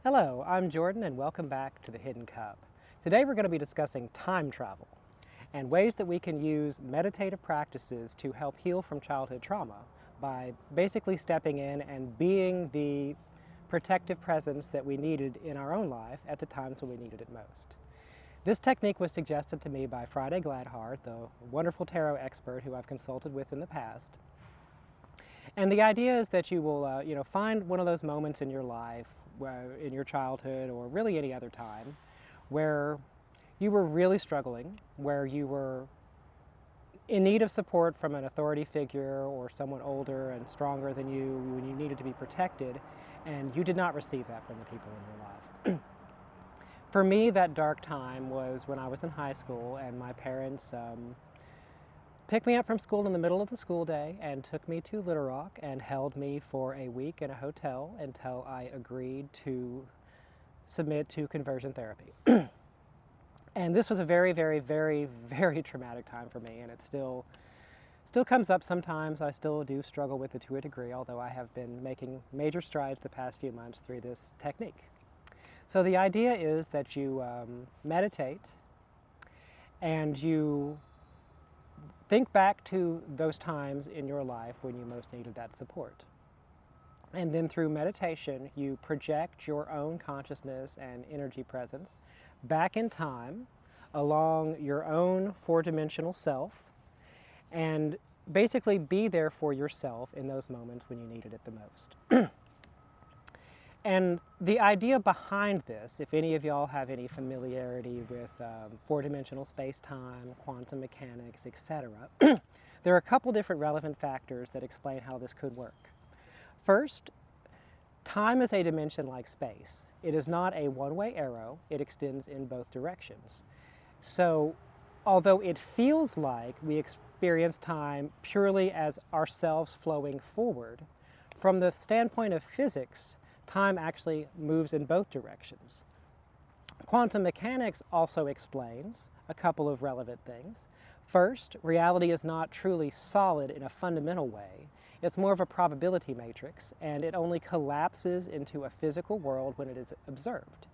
Hello, I'm Jordan and welcome back to the Hidden Cup. Today we're going to be discussing time travel and ways that we can use meditative practices to help heal from childhood trauma by basically stepping in and being the protective presence that we needed in our own life at the times when we needed it most. This technique was suggested to me by Friday Gladheart, the wonderful tarot expert who I've consulted with in the past. And the idea is that you will find one of those moments in your life, in your childhood or really any other time, where you were really struggling, where you were in need of support from an authority figure or someone older and stronger than you when you needed to be protected, and you did not receive that from the people in your life. For me, that dark time was when I was in high school and my parents picked me up from school in the middle of the school day and took me to Little Rock and held me for a week in a hotel until I agreed to submit to conversion therapy. And this was a very, very, very, very traumatic time for me, and it still comes up sometimes. I still do struggle with it to a degree, although I have been making major strides the past few months through this technique. So the idea is that you meditate and you think back to those times in your life when you most needed that support. And then through meditation, you project your own consciousness and energy presence back in time along your own four-dimensional self and basically be there for yourself in those moments when you needed it the most. And the idea behind this, if any of y'all have any familiarity with four-dimensional space-time, quantum mechanics, etc., there are a couple different relevant factors that explain how this could work. First, time is a dimension like space. It is not a one-way arrow. It extends in both directions. So, although it feels like we experience time purely as ourselves flowing forward, from the standpoint of physics, time actually moves in both directions. Quantum mechanics also explains a couple of relevant things. First, reality is not truly solid in a fundamental way. It's more of a probability matrix, and it only collapses into a physical world when it is observed.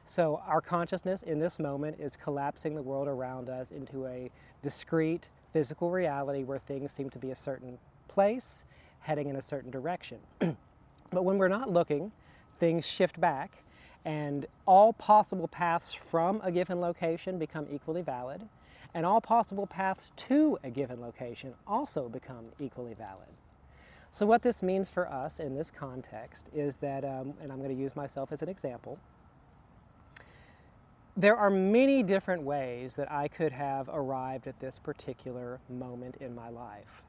So our consciousness in this moment is collapsing the world around us into a discrete physical reality where things seem to be a certain place, heading in a certain direction. But when we're not looking, things shift back, and all possible paths from a given location become equally valid, and all possible paths to a given location also become equally valid. So what this means for us in this context is that, and I'm going to use myself as an example, there are many different ways that I could have arrived at this particular moment in my life.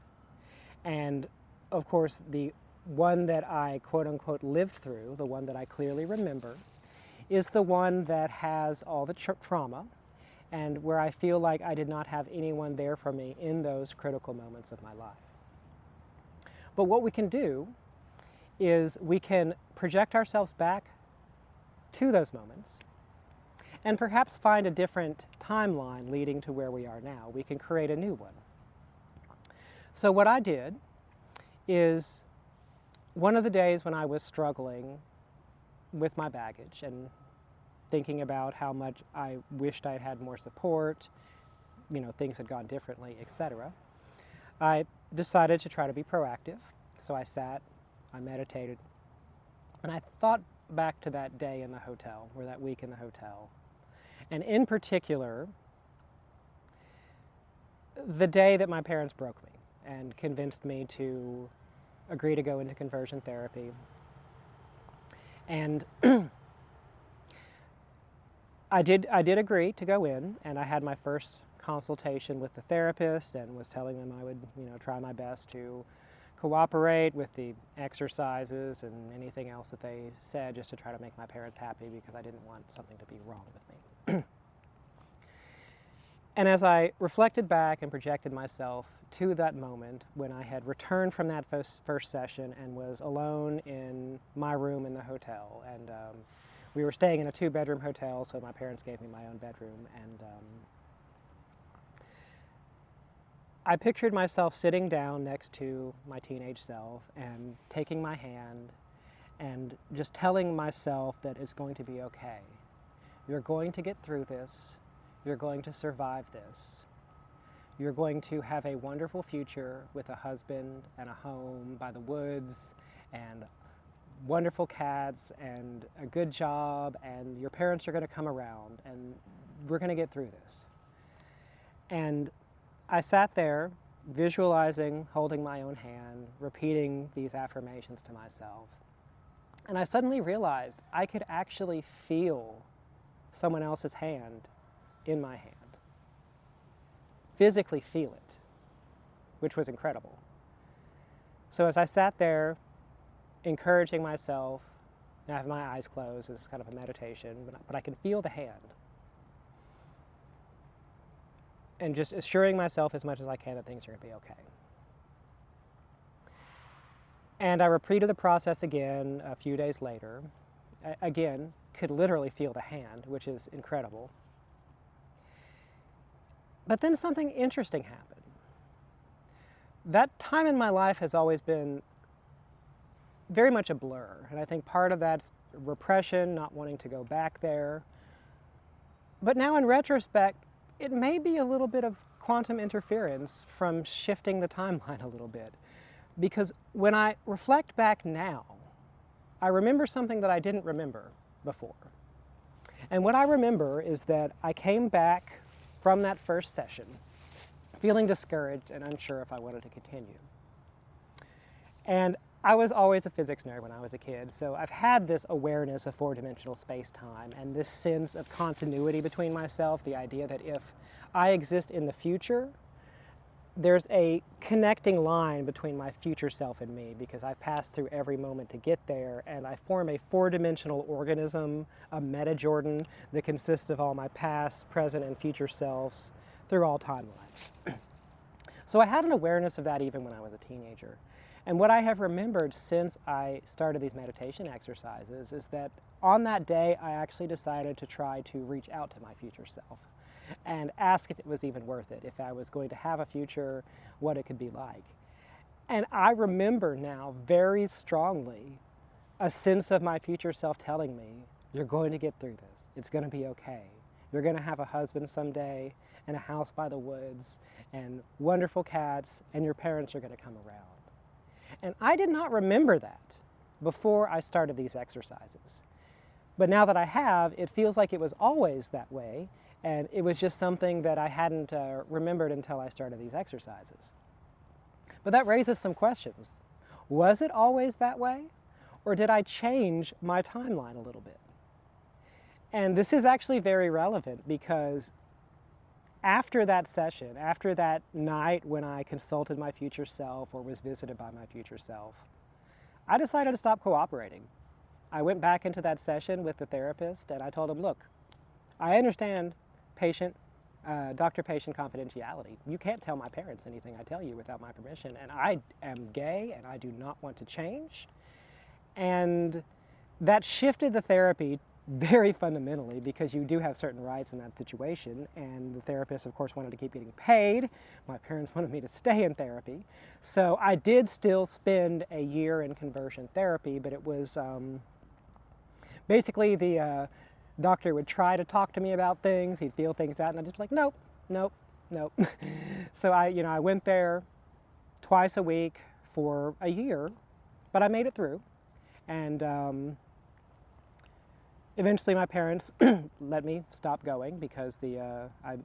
And of course, the one that I quote-unquote lived through, the one that I clearly remember, is the one that has all the trauma and where I feel like I did not have anyone there for me in those critical moments of my life. But what we can do is we can project ourselves back to those moments and perhaps find a different timeline leading to where we are now. We can create a new one. So what I did is, one of the days when I was struggling with my baggage and thinking about how much I wished I had more support, things had gone differently, etc., I decided to try to be proactive. So I sat, I meditated, and I thought back to that day in the hotel, or that week in the hotel. And in particular, the day that my parents broke me and convinced me to agree to go into conversion therapy. And I did agree to go in, and I had my first consultation with the therapist and was telling them I would, try my best to cooperate with the exercises and anything else that they said, just to try to make my parents happy, because I didn't want something to be wrong with me. And as I reflected back and projected myself to that moment when I had returned from that first session and was alone in my room in the hotel, and we were staying in a 2-bedroom hotel, so my parents gave me my own bedroom, and I pictured myself sitting down next to my teenage self and taking my hand and just telling myself that it's going to be okay. You're going to get through this. You're going to survive this. You're going to have a wonderful future with a husband and a home by the woods and wonderful cats and a good job, and your parents are going to come around, and we're going to get through this. And I sat there visualizing, holding my own hand, repeating these affirmations to myself. And I suddenly realized I could actually feel someone else's hand in my hand. Physically feel it, which was incredible. So as I sat there, encouraging myself, and I have my eyes closed, it's kind of a meditation, but I can feel the hand. And just assuring myself as much as I can that things are going to be okay. And I repeated the process again a few days later. Again, could literally feel the hand, which is incredible. But then something interesting happened. That time in my life has always been very much a blur, and I think part of that's repression, not wanting to go back there. But now in retrospect, it may be a little bit of quantum interference from shifting the timeline a little bit. Because when I reflect back now, I remember something that I didn't remember before. And what I remember is that I came back from that first session feeling discouraged and unsure if I wanted to continue. And I was always a physics nerd when I was a kid, so I've had this awareness of four-dimensional space-time and this sense of continuity between myself, the idea that if I exist in the future, there's a connecting line between my future self and me, because I pass through every moment to get there, and I form a four-dimensional organism, a meta-Jordan, that consists of all my past, present, and future selves through all timelines. So I had an awareness of that even when I was a teenager. And what I have remembered since I started these meditation exercises is that on that day, I actually decided to try to reach out to my future self and ask if it was even worth it, if I was going to have a future, what it could be like. And I remember now very strongly a sense of my future self telling me, you're going to get through this. It's going to be okay. You're going to have a husband someday and a house by the woods and wonderful cats, and your parents are going to come around. And I did not remember that before I started these exercises. But now that I have, it feels like it was always that way, and it was just something that I hadn't remembered until I started these exercises. But that raises some questions. Was it always that way? Or did I change my timeline a little bit? And this is actually very relevant, because after that session, after that night when I consulted my future self or was visited by my future self, I decided to stop cooperating. I went back into that session with the therapist and I told him, look, I understand doctor-patient confidentiality. You can't tell my parents anything I tell you without my permission, and I am gay and I do not want to change. And that shifted the therapy very fundamentally, because you do have certain rights in that situation, and the therapist of course wanted to keep getting paid. My parents wanted me to stay in therapy. So I did still spend a year in conversion therapy, but it was basically the doctor would try to talk to me about things, he'd feel things out, and I'd just be like, nope, nope, nope. So I went there twice a week for a year, but I made it through. And eventually my parents let me stop going, because I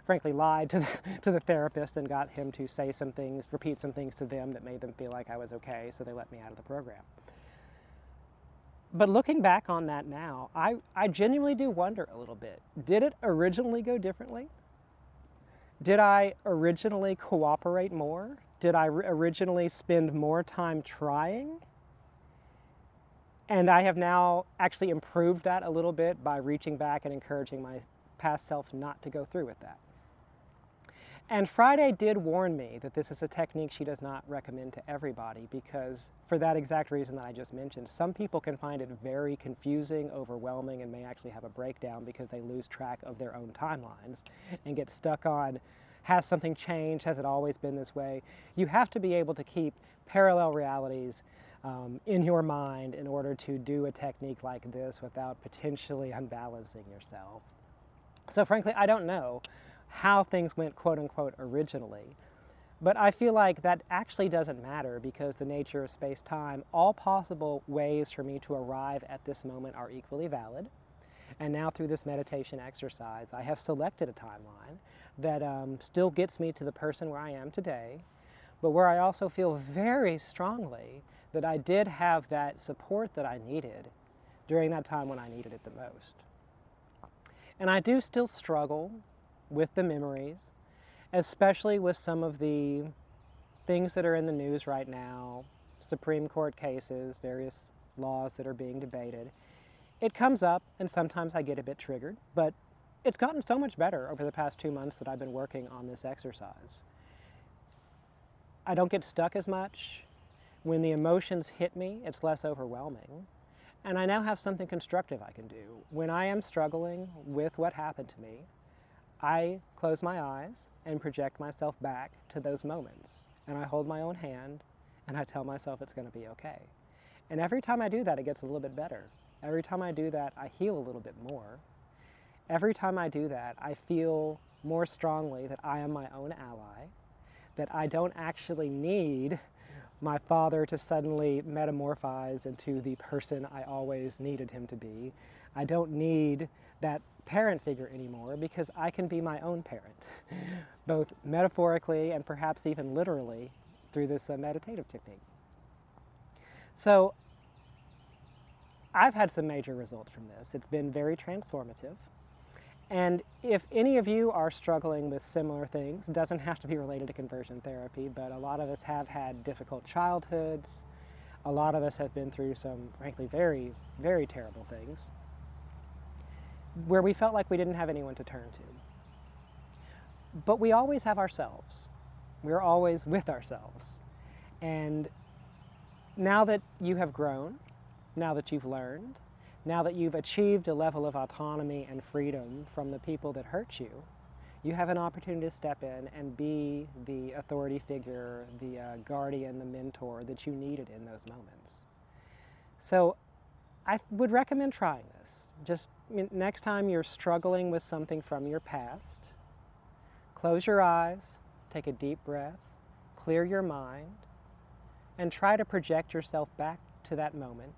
frankly lied to the therapist and got him to say some things, repeat some things to them that made them feel like I was okay, so they let me out of the program. But looking back on that now, I genuinely do wonder a little bit. Did it originally go differently? Did I originally cooperate more? Did I originally spend more time trying? And I have now actually improved that a little bit by reaching back and encouraging my past self not to go through with that. And Friday did warn me that this is a technique she does not recommend to everybody, because for that exact reason that I just mentioned, some people can find it very confusing, overwhelming, and may actually have a breakdown because they lose track of their own timelines and get stuck on, has something changed? Has it always been this way? You have to be able to keep parallel realities in your mind in order to do a technique like this without potentially unbalancing yourself. So frankly, I don't know how things went quote unquote originally, but I feel like that actually doesn't matter because the nature of space-time, all possible ways for me to arrive at this moment are equally valid. And now through this meditation exercise, I have selected a timeline that still gets me to the person where I am today, but where I also feel very strongly that I did have that support that I needed during that time when I needed it the most. And I do still struggle with the memories, especially with some of the things that are in the news right now, Supreme Court cases, various laws that are being debated. It comes up, and sometimes I get a bit triggered, but it's gotten so much better over the past 2 months that I've been working on this exercise. I don't get stuck as much. When the emotions hit me, it's less overwhelming. And I now have something constructive I can do. When I am struggling with what happened to me, I close my eyes and project myself back to those moments. And I hold my own hand and I tell myself it's going to be okay. And every time I do that, it gets a little bit better. Every time I do that, I heal a little bit more. Every time I do that, I feel more strongly that I am my own ally, that I don't actually need my father to suddenly metamorphose into the person I always needed him to be. I don't need that parent figure anymore because I can be my own parent, both metaphorically and perhaps even literally through this meditative technique. So I've had some major results from this. It's been very transformative. And if any of you are struggling with similar things, it doesn't have to be related to conversion therapy, but a lot of us have had difficult childhoods. A lot of us have been through some, frankly, very, very terrible things where we felt like we didn't have anyone to turn to. But we always have ourselves. We're always with ourselves. And now that you have grown, now that you've learned, now that you've achieved a level of autonomy and freedom from the people that hurt you, you have an opportunity to step in and be the authority figure, the guardian, the mentor that you needed in those moments. So I would recommend trying this. Just next time you're struggling with something from your past, close your eyes, take a deep breath, clear your mind, and try to project yourself back to that moment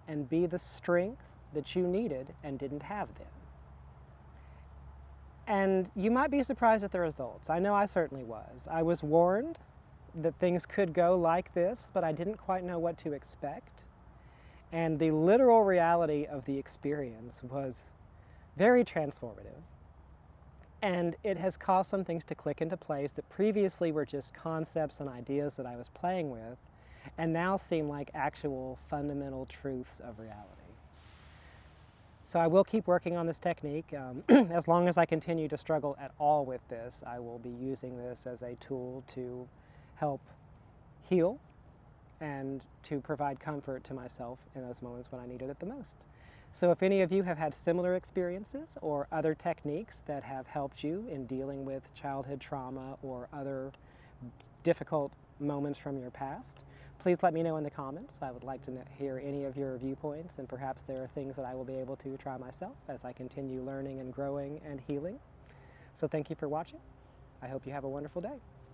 and be the strength that you needed and didn't have then. And you might be surprised at the results. I know I certainly was. I was warned that things could go like this, but I didn't quite know what to expect. And the literal reality of the experience was very transformative. And it has caused some things to click into place that previously were just concepts and ideas that I was playing with, and now seem like actual fundamental truths of reality. So I will keep working on this technique. As long as I continue to struggle at all with this, I will be using this as a tool to help heal and to provide comfort to myself in those moments when I needed it the most. So if any of you have had similar experiences or other techniques that have helped you in dealing with childhood trauma or other difficult moments from your past, please let me know in the comments. I would like to hear any of your viewpoints, and perhaps there are things that I will be able to try myself as I continue learning and growing and healing. So thank you for watching. I hope you have a wonderful day.